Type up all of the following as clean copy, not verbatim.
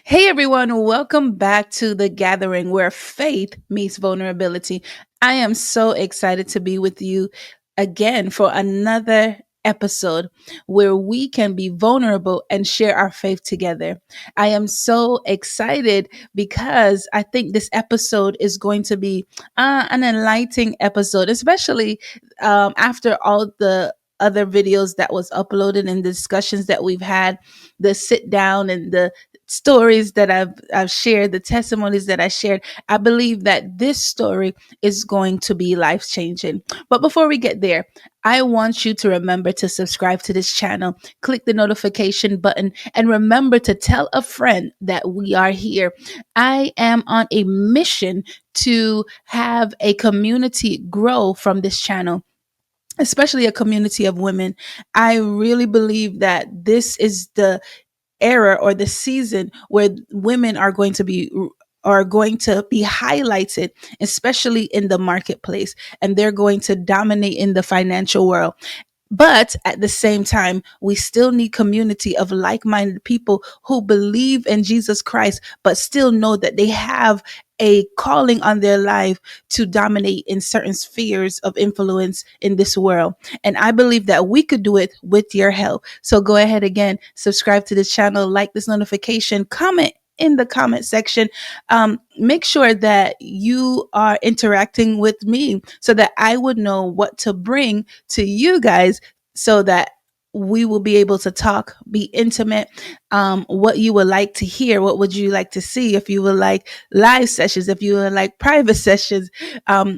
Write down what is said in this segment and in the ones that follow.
Hey everyone, welcome back to the gathering where faith meets vulnerability. I am so excited to be with you again for another episode where we can be vulnerable and share our faith together. I am so excited because I think this episode is going to be an enlightening episode, especially after all the other videos that was uploaded and the discussions that we've had, the sit down and the stories that I've shared, the testimonies that I shared. I believe that this story is going to be life changing. But before we get there, I want you to remember to subscribe to this channel, click the notification button, and remember to tell a friend that we are here. I am on a mission to have a community grow from this channel, especially a community of women. I really believe that this is the era or the season where women are going to be highlighted, especially in the marketplace, and they're going to dominate in the financial world. But at the same time, we still need community of like-minded people who believe in Jesus Christ, but still know that they have a calling on their life to dominate in certain spheres of influence in this world. And I believe that we could do it with your help. So go ahead again, subscribe to this channel, like this notification, comment in the comment section. Make sure that you are interacting with me so that I would know what to bring to you guys so that we will be able to talk, be intimate. What you would like to hear, what would you like to see? If you would like live sessions, if you would like private sessions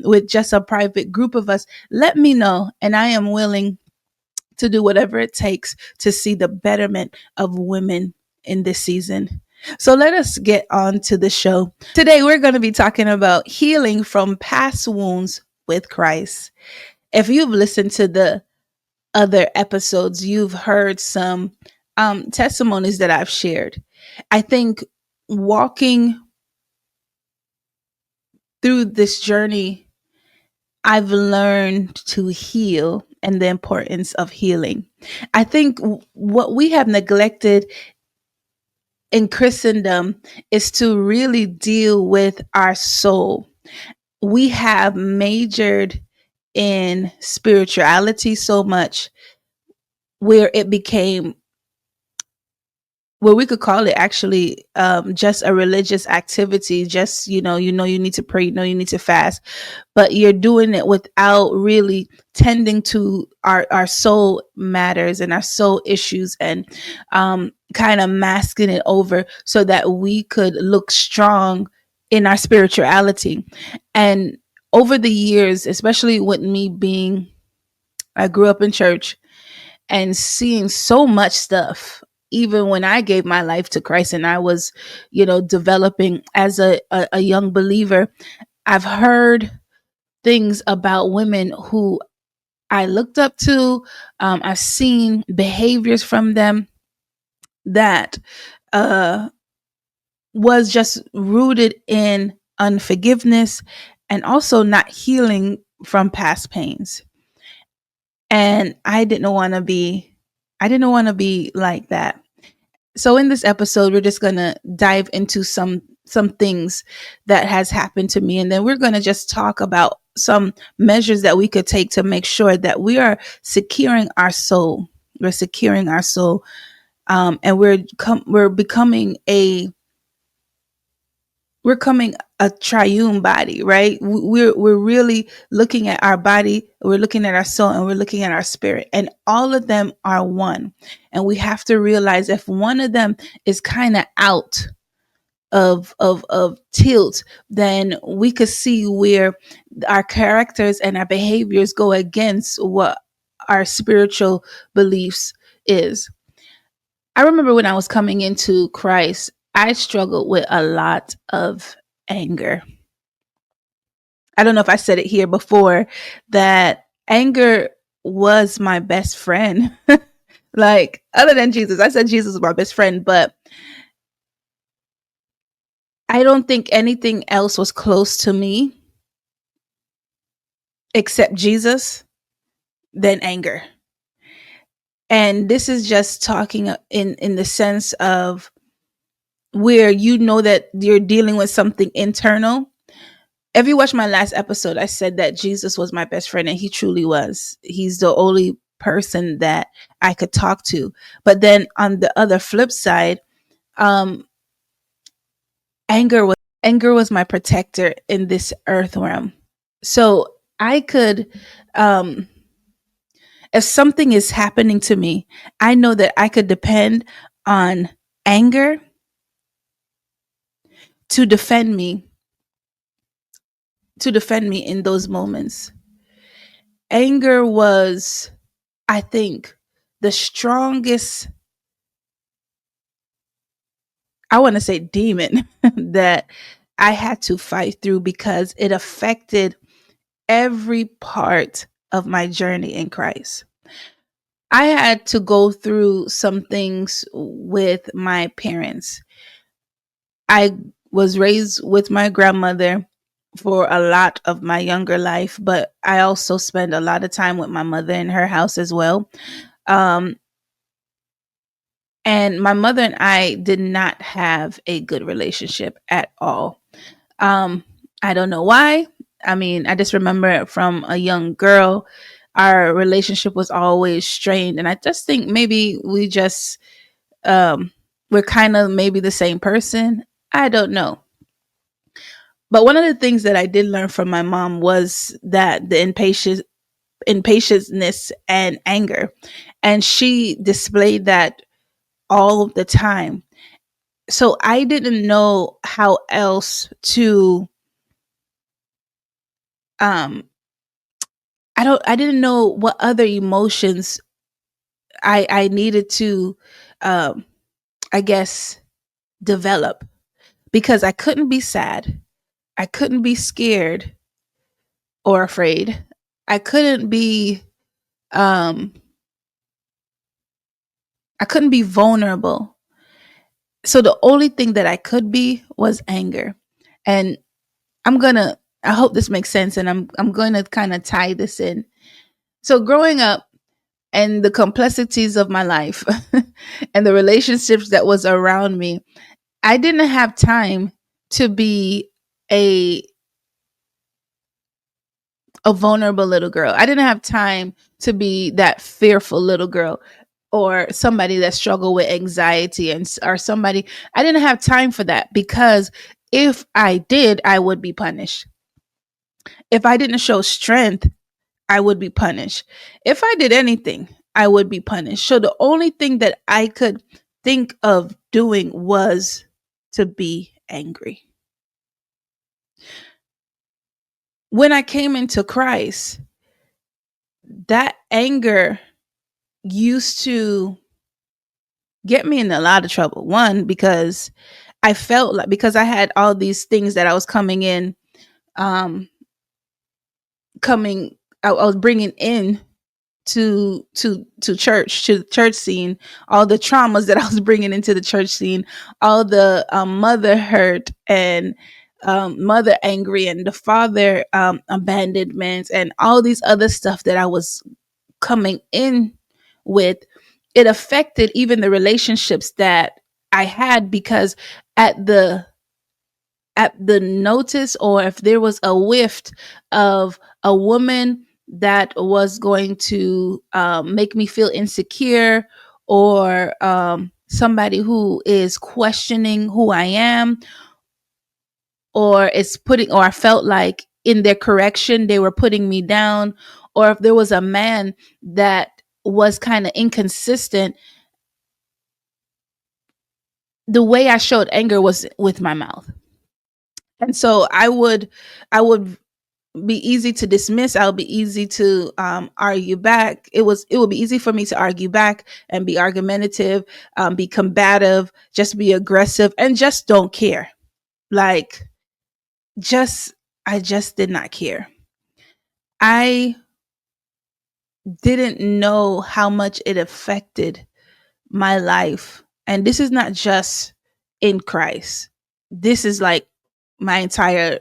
with just a private group of us, let me know. And I am willing to do whatever it takes to see the betterment of women in this season. So let us get on to the show. Today, we're going to be talking about healing from past wounds with Christ. If you've listened to the other episodes, you've heard some testimonies that I've shared. I think walking through this journey, I've learned to heal and the importance of healing. I think what we have neglected in Christendom is to really deal with our soul. We have majored in spirituality so much where it became, well, we could call it actually just a religious activity. Just, you need to pray, you need to fast, but you're doing it without really tending to our soul matters and our soul issues, and kind of masking it over so that we could look strong in our spirituality. And over the years, especially with me being, I grew up in church and seeing so much stuff. Even when I gave my life to Christ and I was, developing as a young believer, I've heard things about women who I looked up to. I've seen behaviors from them that uh, was just rooted in unforgiveness and also not healing from past pains. And I didn't want to be like that. So in this episode, we're just going to dive into some things that has happened to me, and then we're going to just talk about some measures that we could take to make sure that we are securing our soul. We're securing our soul, and we're becoming a triune body, right? We're really looking at our body, we're looking at our soul, and we're looking at our spirit, and all of them are one. And we have to realize if one of them is kind of out of tilt, then we could see where our characters and our behaviors go against what our spiritual beliefs is. I remember when I was coming into Christ, I struggled with a lot of anger. I don't know if I said it here before that anger was my best friend. Like, other than Jesus, I said Jesus was my best friend, but I don't think anything else was close to me except Jesus than anger. And this is just talking in the sense of where you know that you're dealing with something internal. If you watch my last episode, I said that Jesus was my best friend, and he truly was. He's the only person that I could talk to. But then on the other flip side, um, anger was my protector in this earth realm. So I could, um, if something is happening to me, I know that I could depend on anger to defend me, in those moments. Anger was, I think, the strongest, I want to say, demon that I had to fight through, because it affected every part of my journey in Christ. I had to go through some things with my parents. I was raised with my grandmother for a lot of my younger life, but I also spent a lot of time with my mother in her house as well. Um, and my mother and I did not have a good relationship at all. Um, I don't know why. I mean, I just remember from a young girl, our relationship was always strained. And I just think maybe um, we're kind of maybe the same person. I don't know. But one of the things that I did learn from my mom was that the impatientness and anger. And she displayed that all of the time. So I didn't know how else to um I didn't know what other emotions I needed to um I guess develop, because I couldn't be sad. I couldn't be scared or afraid. I couldn't be um I couldn't be vulnerable. So the only thing that I could be was anger. And I hope this makes sense, and I'm going to kind of tie this in. So growing up and the complexities of my life and the relationships that was around me, I didn't have time to be a a vulnerable little girl. I didn't have time to be that fearful little girl, or somebody that struggled with anxiety, or somebody. I didn't have time for that, because if I did, I would be punished. If I didn't show strength, I would be punished. If I did anything, I would be punished. So the only thing that I could think of doing was to be angry. When I came into Christ, that anger used to get me in a lot of trouble. One, because I felt like, because I had all these things that I was um, I was bringing in to church, to the church scene, all the traumas that I was bringing into the church scene, all the mother hurt, and mother angry, and the father abandonment, and all these other stuff that I was coming in with. It affected even the relationships that I had, because at the notice, or if there was a whiff of a woman that was going to make me feel insecure, or somebody who is questioning who I am, or I felt like in their correction they were putting me down, or if there was a man that was kind of inconsistent, the way I showed anger was with my mouth. And so I would be easy to dismiss. I'll be easy to argue back. It would be easy for me to argue back and be argumentative, be combative, just be aggressive, and just don't care. Like, just I just did not care. I didn't know how much it affected my life. And this is not just in Christ. This is like my entire,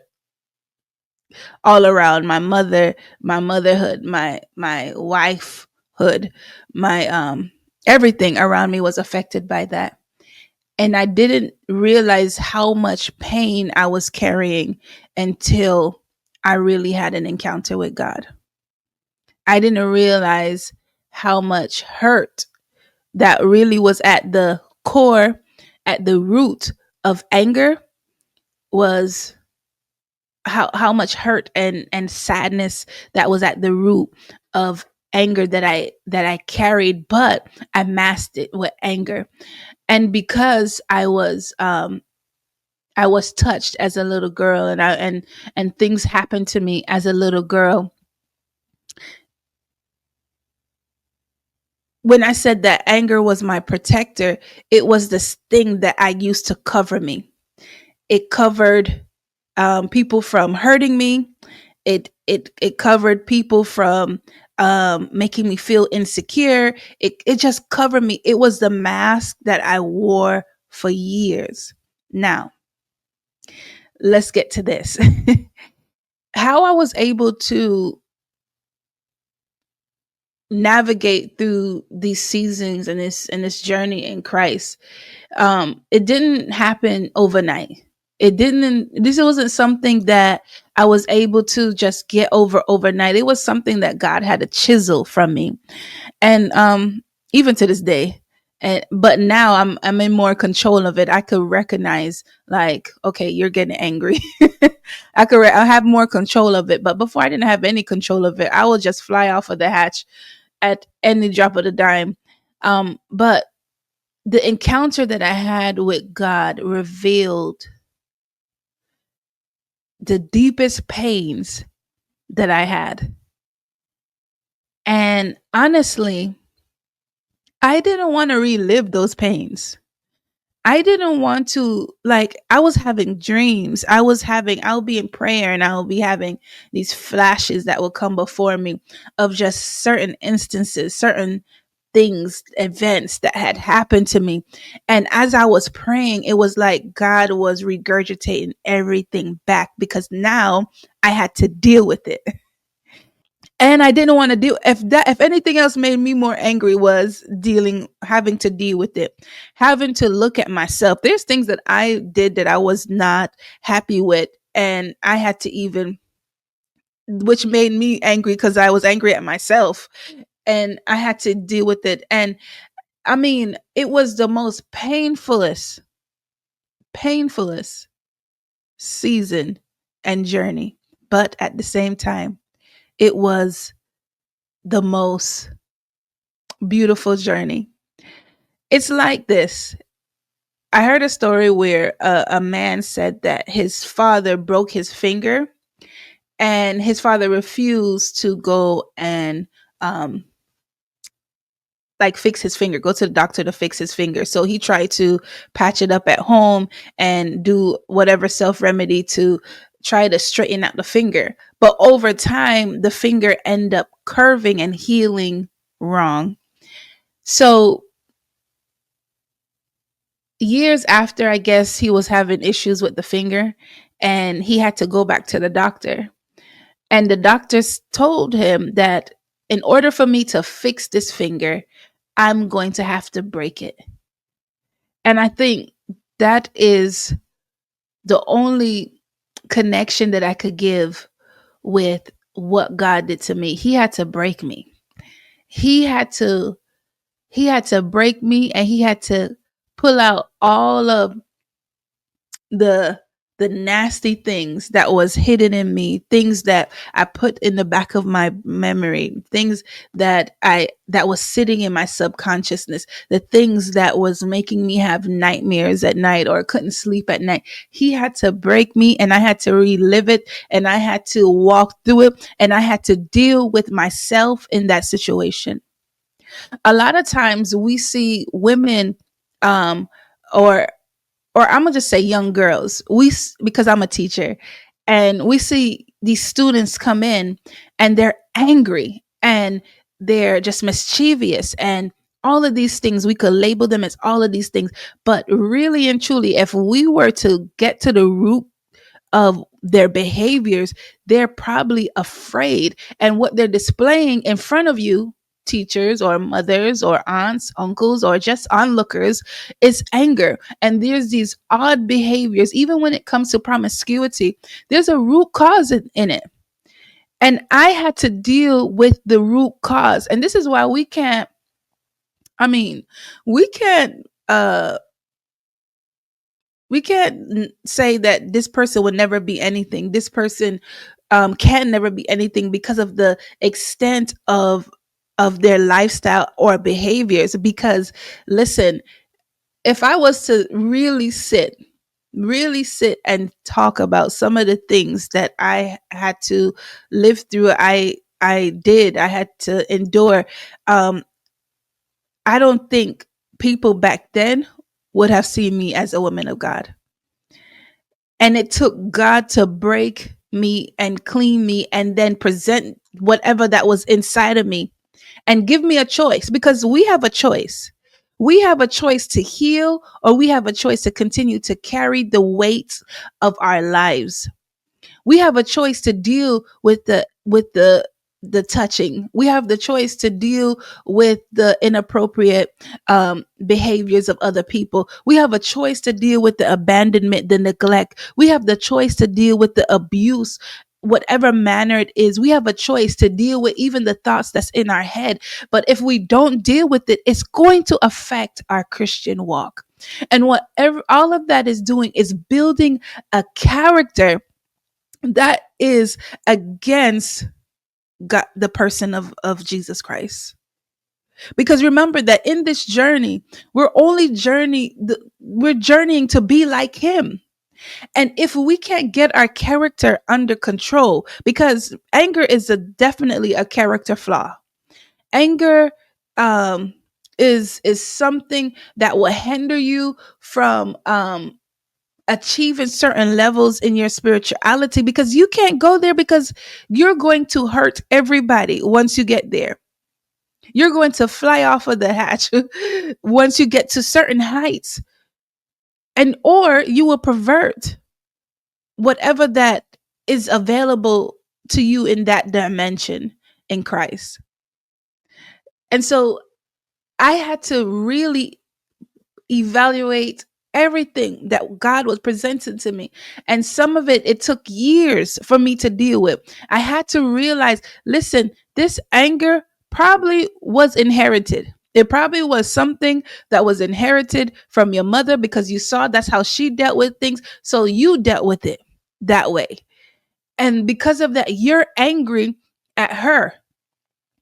all around, my motherhood, my wifehood, my everything around me was affected by that. And I didn't realize how much pain I was carrying until I really had an encounter with God. I didn't realize how much hurt that really was at the core, at the root of anger, was how much hurt and sadness that was at the root of anger that I carried, but I masked it with anger. And because I was touched as a little girl, and things happened to me as a little girl. When I said that anger was my protector, it was this thing that I used to cover me. It covered people from hurting me. It covered people from making me insecure. It just covered me. It was the mask that I wore for years. Now, let's get to this. How I was able to navigate through these seasons and this journey in Christ. It didn't happen overnight. This wasn't something that I was able to just get over overnight. It was something that God had to chisel from me. And even to this day. But now I'm in more control of it. I could recognize, like, okay, you're getting angry. I have more control of it. But before, I didn't have any control of it. I would just fly off of the hatch at any drop of the dime. But the encounter that I had with God revealed the deepest pains that I had. And honestly, I didn't want to relive those pains. I didn't want to, like, I was having dreams. I'll be in prayer and I'll be having these flashes that will come before me of just certain instances, certain things, events that had happened to me. And as I was praying, it was like God was regurgitating everything back because now I had to deal with it. And I didn't want to deal, if anything else made me more angry, was having to deal with it, having to look at myself. There's things that I did that I was not happy with, and I had to even, which made me angry because I was angry at myself, and I had to deal with it. And I mean, it was the most painfulest season and journey, but at the same time, it was the most beautiful journey. It's like this. I heard a story where a man said that his father broke his finger, and his father refused to go and um, like fix his finger, go to the doctor to fix his finger. So he tried to patch it up at home and do whatever self remedy to try to straighten out the finger. But over time, the finger ended up curving and healing wrong. So years after, I guess he was having issues with the finger and he had to go back to the doctor. And the doctors told him that in order for me to fix this finger, I'm going to have to break it. And I think that is the only connection that I could give with what God did to me. He had to break me. He had to break me, and he had to pull out all of the nasty things that was hidden in me, things that I put in the back of my memory, things that was sitting in my subconsciousness, the things that was making me have nightmares at night or couldn't sleep at night. He had to break me, and I had to relive it, and I had to walk through it, and I had to deal with myself in that situation. A lot of times we see women, um or I'm gonna just say young girls. Because I'm a teacher, and we see these students come in, and they're angry, and they're just mischievous, and all of these things. We could label them as all of these things, but really and truly, if we were to get to the root of their behaviors, they're probably afraid, and what they're displaying in front of you teachers or mothers or aunts, uncles, or just onlookers, is anger. And there's these odd behaviors, even when it comes to promiscuity, there's a root cause in it. And I had to deal with the root cause. And this is why I mean, we can't, say that this person would never be anything. This person can never be anything because of the extent of their lifestyle or behaviors. Because listen, if I was to really sit and talk about some of the things that I had to live through, I had to endure. Um, I don't think people back then would have seen me as a woman of God. And it took God to break me and clean me and then present whatever that was inside of me and give me a choice, because we have a choice. We have a choice to heal, or we have a choice to continue to carry the weight of our lives. We have a choice to deal with the touching. We have the choice to deal with the inappropriate behaviors of other people. We have a choice to deal with the abandonment, the neglect. We have the choice to deal with the abuse, whatever manner it is. We have a choice to deal with even the thoughts that's in our head. But if we don't deal with it, it's going to affect our Christian walk. And whatever all of that is doing is building a character that is against God, the person of Jesus Christ. Because remember that in this journey, we're journeying to be like him. And if we can't get our character under control, because anger is definitely a character flaw. Anger um is something that will hinder you from achieving certain levels in your spirituality, because you can't go there, because you're going to hurt everybody once you get there. You're going to fly off of the hatch once you get to certain heights. And or you will pervert whatever that is available to you in that dimension in Christ. And so I had to really evaluate everything that God was presenting to me. And some of it took years for me to deal with. I had to realize, listen, this anger probably was inherited. It probably was something that was inherited from your mother, because you saw that's how she dealt with things. So you dealt with it that way. And because of that, you're angry at her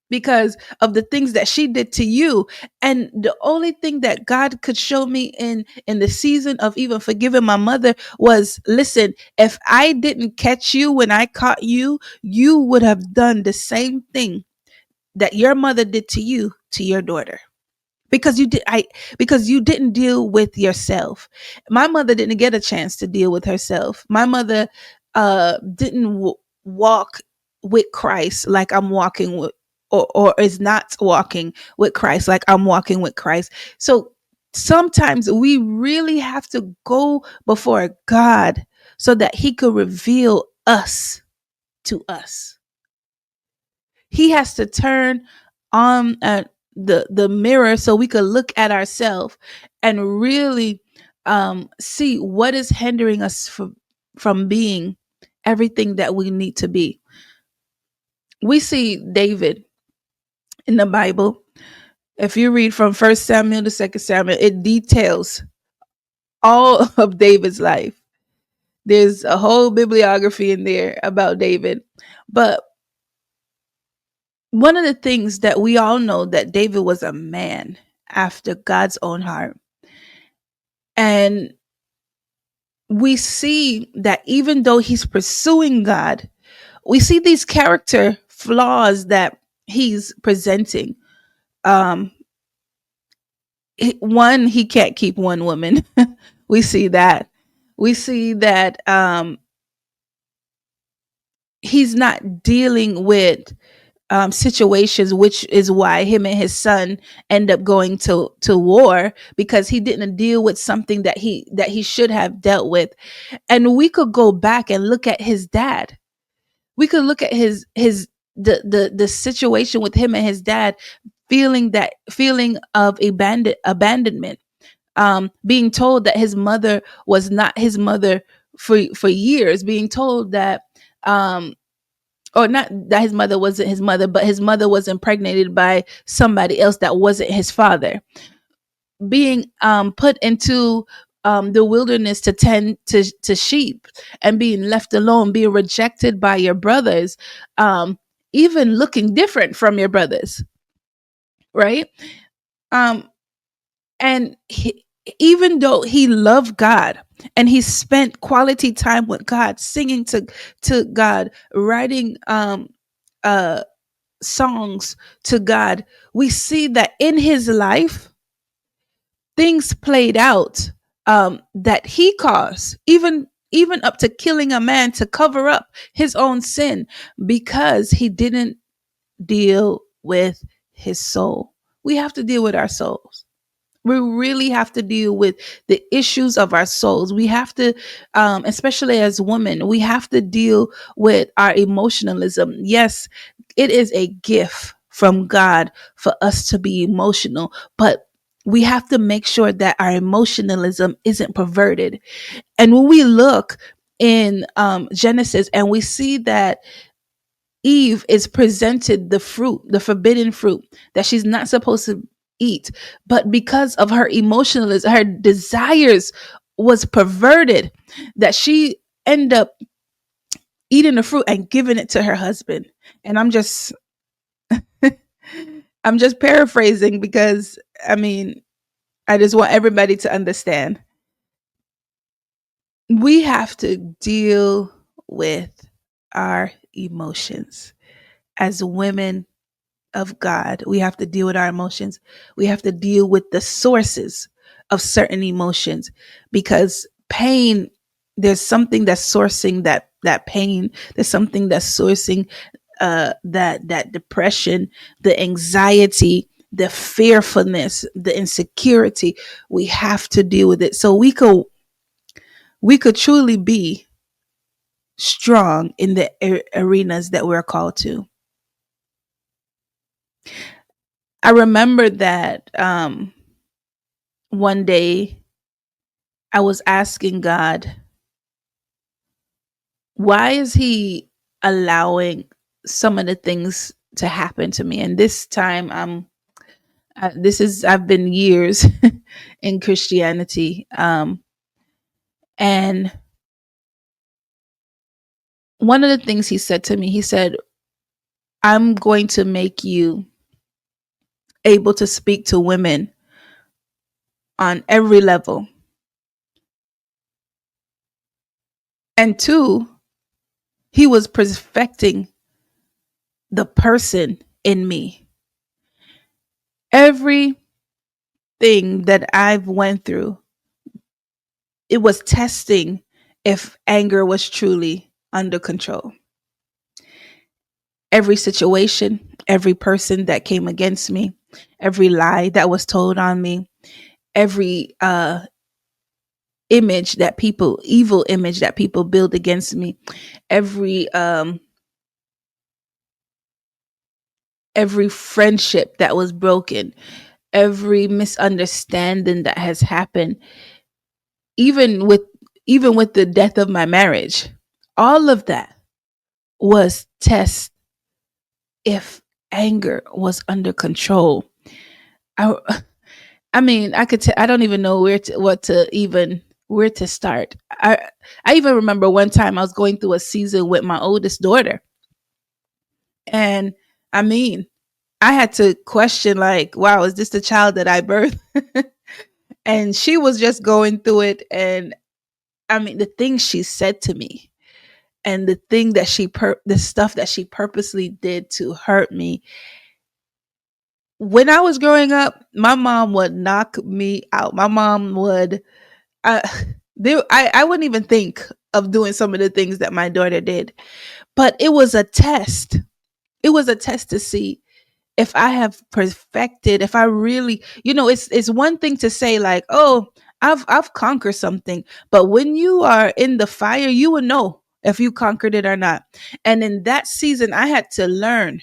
because of the things that she did to you. And the only thing that God could show me in the season of even forgiving my mother was, listen, if I didn't catch you when I caught you, you would have done the same thing that your mother did to you to your daughter. Because you didn't deal with yourself. My mother didn't get a chance to deal with herself. My mother didn't walk with Christ like I'm walking with, or is not walking with Christ like I'm walking with Christ. So sometimes we really have to go before God so that he could reveal us to us. He has to turn on the mirror so we could look at ourselves and really see what is hindering us from being everything that we need to be. We see David in the Bible. If you read from First Samuel to Second Samuel, it details all of David's life. There's a whole bibliography in there about David. But one of the things that we all know, that David was a man after God's own heart. And we see that even though he's pursuing God, we see these character flaws that he's presenting. Um, One, he can't keep one woman. We see that. We see that he's not dealing with situations, which is why him and his son end up going to war, because he didn't deal with something that he should have dealt with. And we could go back and look at his dad. We could look at his the situation with him and his dad. feeling that feeling of abandonment, being told that his mother was not his mother for years, being told that, or not that his mother wasn't his mother, but his mother was impregnated by somebody else that wasn't his father, being put into the wilderness to tend to sheep and being left alone, being rejected by your brothers, even looking different from your brothers, right? Um, and even though he loved God and he spent quality time with God, singing to God, writing uh songs to God, we see that in his life things played out, that he caused, even up to killing a man to cover up his own sin, because he didn't deal with his soul. We have to deal with our souls. We really have to deal with the issues of our souls. We have to, especially as women, we have to deal with our emotionalism. Yes, it is a gift from God for us to be emotional, but we have to make sure that our emotionalism isn't perverted. And when we look in Genesis and we see that Eve is presented the fruit, the forbidden fruit that she's not supposed to eat, but because of her emotionalism, her desires was perverted, that she ended up eating the fruit and giving it to her husband. And I'm just paraphrasing because I mean, I just want everybody to understand. We have to deal with our emotions as women of God. We have to deal with our emotions. We have to deal with the sources of certain emotions, because pain, there's something that's sourcing that pain. There's something that's sourcing that depression, the anxiety, the fearfulness, the insecurity. We have to deal with it so we could truly be strong in the arenas that we're called to. I remember that one day I was asking God, why is He allowing some of the things to happen to me? And this time, I've been years in Christianity, and one of the things He said to me, He said, "I'm going to make you able to speak to women on every level." And two, He was perfecting the person in me. Everything that I've went through, it was testing if anger was truly under control. Every situation, every person that came against me, every lie that was told on me, every evil image that people build against me, every every friendship that was broken, every misunderstanding that has happened, even with even with the death of my marriage, all of that was test if anger was under control. I I mean, I don't even know where to start. I even remember one time I was going through a season with my oldest daughter, and I mean, I had to question, like, wow, is this the child that I birthed? And she was just going through it, and I mean, the things she said to me and the stuff that she purposely did to hurt me. When I was growing up, my mom would knock me out. My mom would, uh, I wouldn't even think of doing some of the things that my daughter did. But it was a test. It was a test to see if I have perfected, if I really, it's one thing to say, like, oh, I've conquered something, but when you are in the fire, you will know if you conquered it or not. And in that season, I had to learn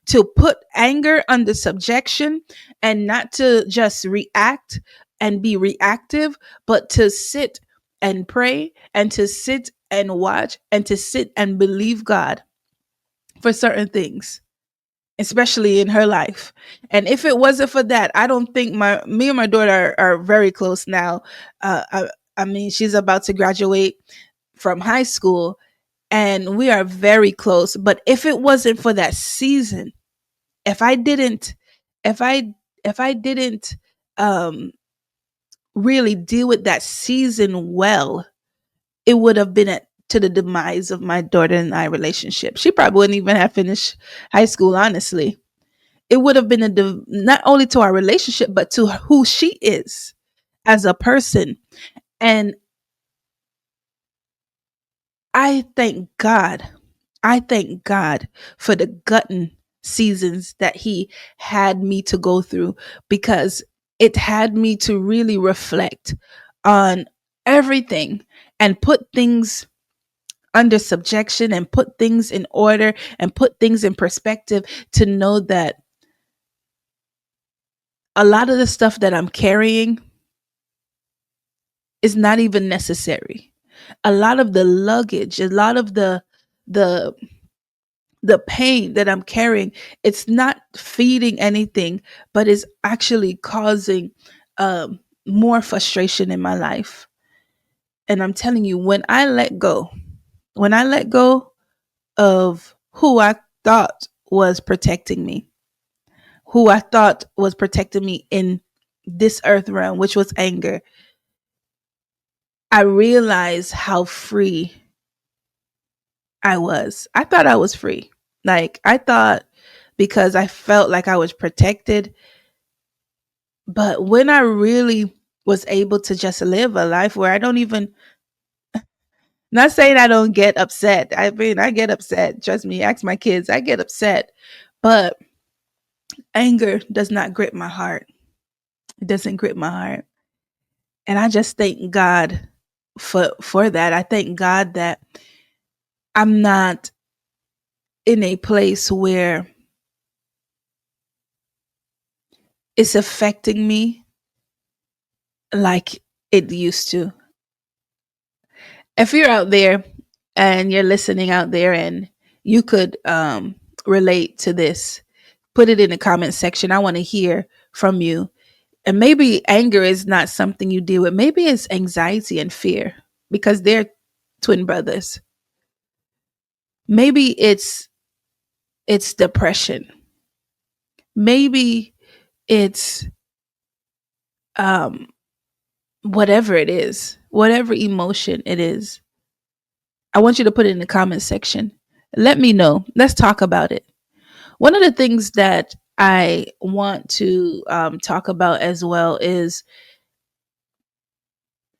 to put anger under subjection and not to just react and be reactive, but to sit and pray and to sit and watch and to sit and believe God for certain things, especially in her life. And if it wasn't for that, I don't think my me and my daughter are very close now. I mean, she's about to graduate from high school, and we are very close. But if it wasn't for that season, if I didn't, if I if I didn't um, really deal with that season well, it would have been to the demise of my daughter and I relationship. She probably wouldn't even have finished high school, honestly. It would have been not only to our relationship, but to who she is as a person. And I thank God. I thank God for the gutting seasons that He had me to go through, because it had me to really reflect on everything and put things under subjection and put things in order and put things in perspective, to know that a lot of the stuff that I'm carrying is not even necessary. A lot of the luggage, a lot of the the pain that I'm carrying, it's not feeding anything, but is actually causing more frustration in my life. And I'm telling you, when I let go of who I thought was protecting me, who I thought was protecting me in this earth realm, which was anger, I realized how free I was. I thought I was free. Like, I thought, because I felt like I was protected. But when I really was able to just live a life where I don't even, not saying I don't get upset. I mean, I get upset. Trust me, ask my kids, I get upset. But anger does not grip my heart. It doesn't grip my heart. And I just thank God for that. I thank God that I'm not in a place where it's affecting me like it used to. If you're out there and you're listening out there and you could relate to this, put it in the comment section. I want to hear from you. And maybe anger is not something you deal with. Maybe it's anxiety and fear, because they're twin brothers. Maybe it's depression. Maybe it's um whatever it is, whatever emotion it is. I want you to put it in the comment section. Let me know. Let's talk about it. One of the things that I want to talk about as well is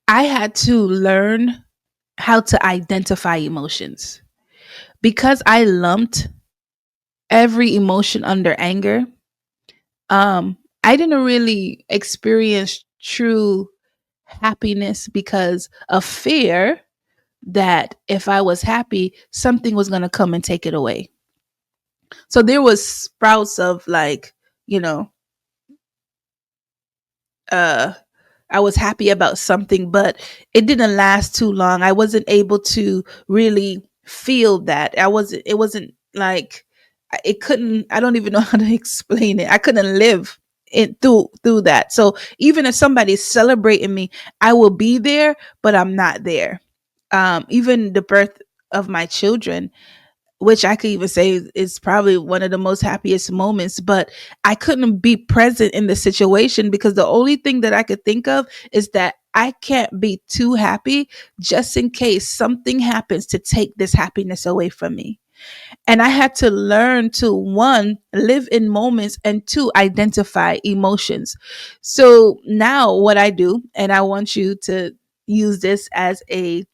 I had to learn how to identify emotions, because I lumped every emotion under anger. I didn't really experience true happiness because of fear that if I was happy, something was going to come and take it away. So there was sprouts of, like, you know, uh I was happy about something, but it didn't last too long. I wasn't able to really feel that. It wasn't like, it couldn't, I don't even know how to explain it. I couldn't live it through that. So even if somebody's celebrating me, I will be there, but I'm not there. Even the birth of my children, which I could even say is probably one of the most happiest moments, but I couldn't be present in the situation, because the only thing that I could think of is that I can't be too happy just in case something happens to take this happiness away from me. And I had to learn to, one, live in moments, and two, identify emotions. So now what I do, and I want you to use this as a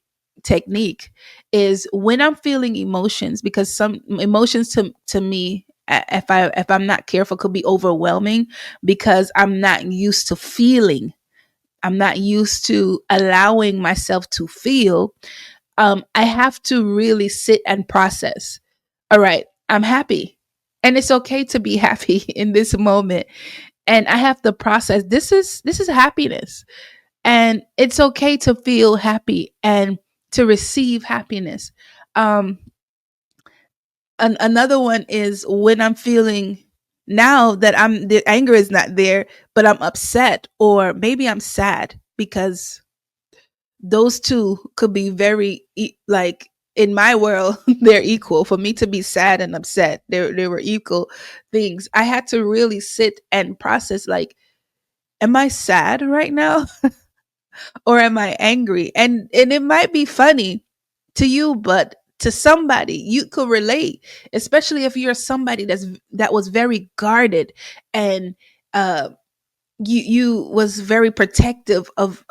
technique, is when I'm feeling emotions, because some emotions to me, if I'm not careful, could be overwhelming, because I'm not used to feeling. I'm not used to allowing myself to feel. I have to really sit and process. All right, I'm happy. And it's okay to be happy in this moment. And I have to process this is happiness. And it's okay to feel happy and to receive happiness. Um another one is when I'm feeling, now that I'm the anger is not there, but I'm upset or maybe I'm sad, because those two could be very like, in my world they're equal. For me to be sad and upset, they were equal things. I had to really sit and process, like, am I sad right now or am I angry? And it might be funny to you, but to somebody you could relate, especially if you're somebody that was very guarded, and uh you was very protective of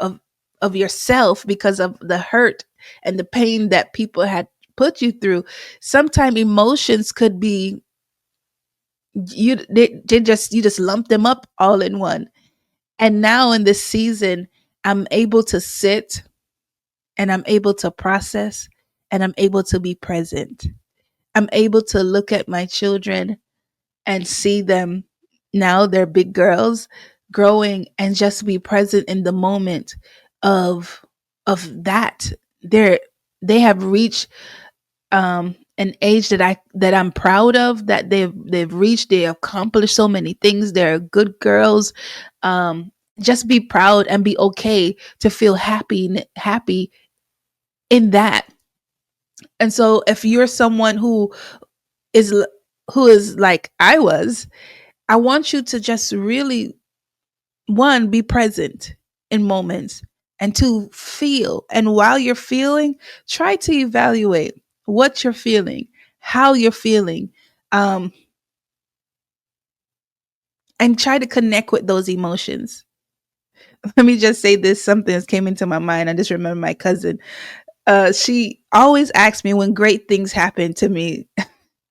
yourself because of the hurt and the pain that people had put you through. Sometimes emotions could be, they just, you just lump them up all in one. And now in this season, I'm able to sit, and I'm able to process, and I'm able to be present. I'm able to look at my children and see them, now they're big girls growing, and just be present in the moment of that. They're they have reached an age that I'm proud of, that they've reached. They accomplished so many things. They're good girls. Just be proud and be okay to feel happy in that. And so if you're someone is who is like I was, I want you to just really, one, be present in moments, and two, feel. And while you're feeling, try to evaluate what you're feeling, how you're feeling, um, and try to connect with those emotions. Let me just say this, something that came into my mind. I just remember my cousin. She always asks me when great things happen to me.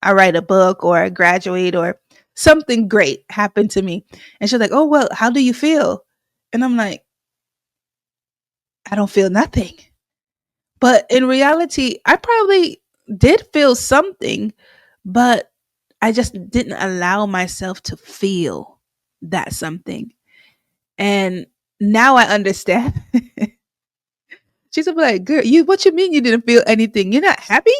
I write a book or I graduate or something great happened to me. And she's like, "Oh, well, how do you feel?" And I'm like, "I don't feel nothing." But in reality, I probably did feel something, but I just didn't allow myself to feel that something. And now I understand. She's like, "Girl, you what you mean you didn't feel anything? You're not happy?"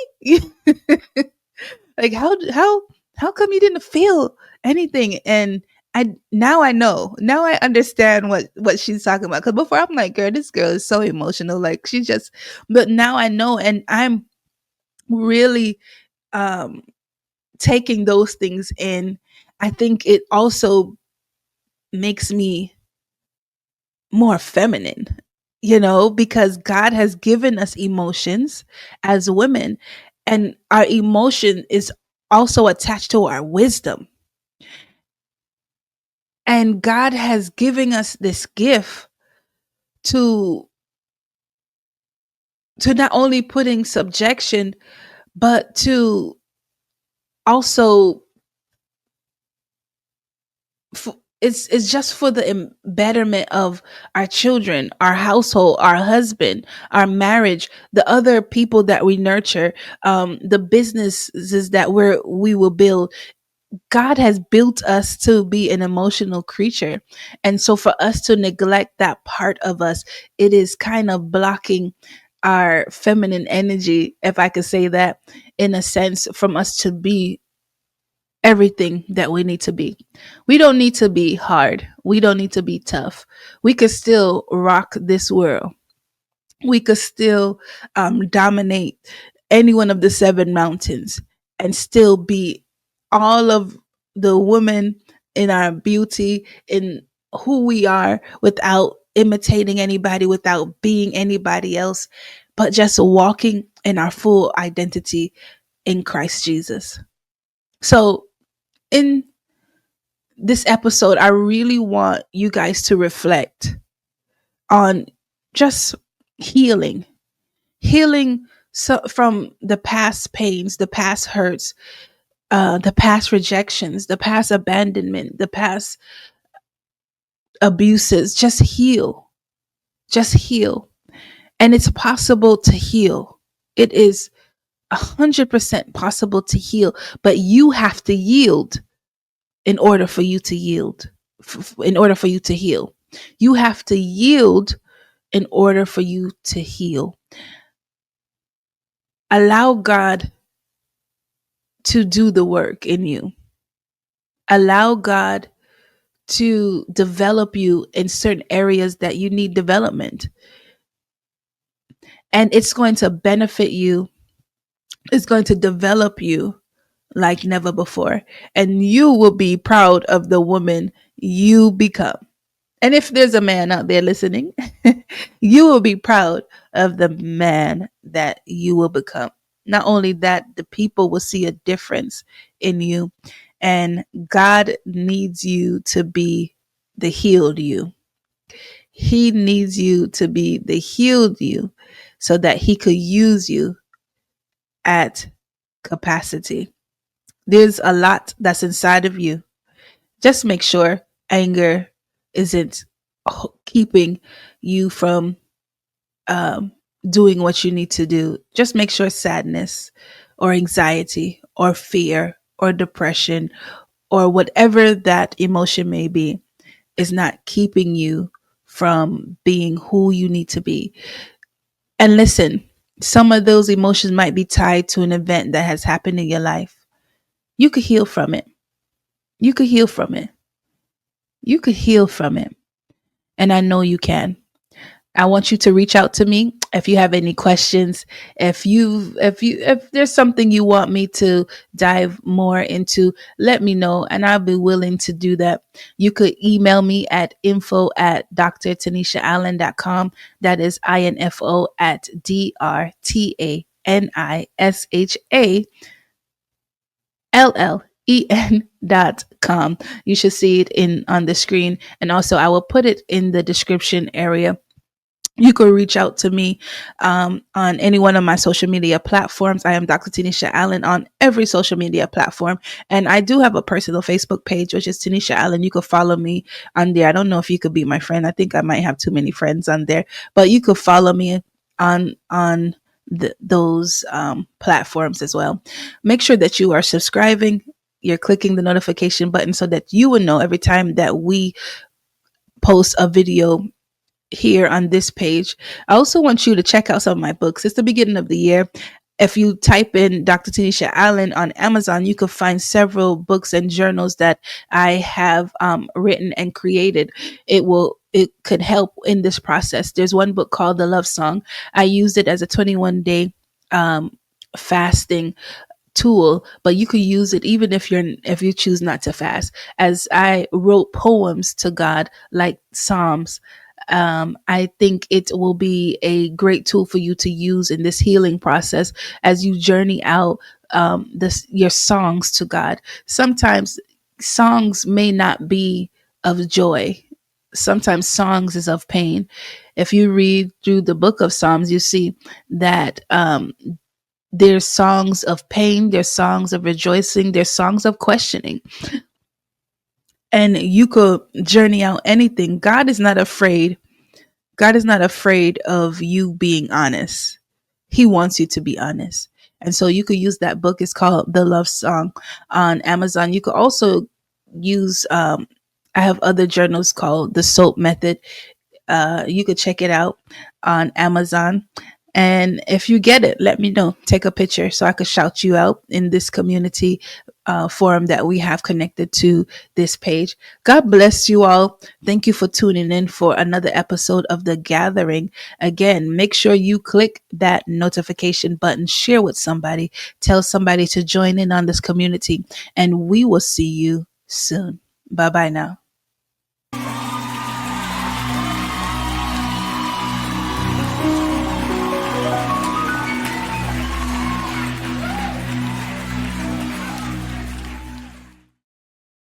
Like, how come you didn't feel anything? And I know. Now I understand what she's talking about. Cuz before I'm like, "Girl, this girl is so emotional." Like, she just, but now I know, and I'm really um taking those things in. I think it also makes me more feminine, because God has given us emotions as women, and our emotion is also attached to our wisdom. And God has given us this gift to not only put in subjection, but to also it's just for the betterment of our children, our household, our husband, our marriage, the other people that we nurture, the businesses that we will build. God has built us to be an emotional creature. And so for us to neglect that part of us, it is kind of blocking our feminine energy, if I could say that, in a sense, from us to be everything that we need to be. We don't need to be hard. We don't need to be tough. We could still rock this world. We could still dominate any one of the seven mountains and still be all of the women in our beauty, in who we are, without imitating anybody, without being anybody else, but just walking in our full identity in Christ Jesus. So, in this episode, I really want you guys to reflect on just healing, healing, from the past pains, the past hurts, the past rejections, the past abandonment, the past abuses. Just heal. And it's possible to heal. It is 100% possible to heal, but you have to yield in order for you to yield, in order for you to heal. You have to yield in order for you to heal. Allow God to do the work in you. Allow God to develop you in certain areas that you need development. And it's going to benefit you. It's going to develop you like never before. And you will be proud of the woman you become. And if there's a man out there listening, you will be proud of the man that you will become. Not only that, the people will see a difference in you. And God needs you to be the healed you. He needs you to be the healed you so that he could use you at capacity. There's a lot that's inside of you. Just make sure anger isn't keeping you from um, doing what you need to do. Just make sure sadness or anxiety or fear or depression or whatever that emotion may be is not keeping you from being who you need to be. And listen, some of those emotions might be tied to an event that has happened in your life. You could heal from it. You could heal from it. You could heal from it. And I know you can. I want you to reach out to me if you have any questions. If there's something you want me to dive more into, let me know and I'll be willing to do that. You could email me at info@drtanishallen.com. That is info at drtanishallen.com. You should see it in on the screen, and also I will put it in the description area. You could reach out to me on any one of my social media platforms. I am Dr. Tanisha Allen on every social media platform. And I do have a personal Facebook page, which is Tanisha Allen. You could follow me on there. I don't know if you could be my friend. I think I might have too many friends on there, but you could follow me on those platforms as well. Make sure that you are subscribing. You're clicking the notification button so that you will know every time that we post a video here on this page. I also want you to check out some of my books. It's the beginning of the year. If you type in Dr. Tanisha Allen on Amazon, you can find several books and journals that I have written and created. It could help in this process. There's one book called The Love Song. I used it as a 21-day fasting tool, but you could use it even if you choose not to fast. As I wrote poems to God like Psalms, I think it will be a great tool for you to use in this healing process as you journey out your songs to God. Sometimes songs may not be of joy. Sometimes songs is of pain. If you read through the book of Psalms, you see that there's songs of pain, there's songs of rejoicing, there's songs of questioning. And you could journey out anything. God is not afraid. God is not afraid of you being honest. He wants you to be honest. And so you could use that book. It's called The Love Song on Amazon. You could also use, I have other journals called The Soap Method. You could check it out on Amazon. And if you get it, let me know. Take a picture so I could shout you out in this community forum that we have connected to this page. God bless you all. Thank you for tuning in for another episode of The Gathering. Again, make sure you click that notification button, share with somebody, tell somebody to join in on this community, and we will see you soon. Bye bye now.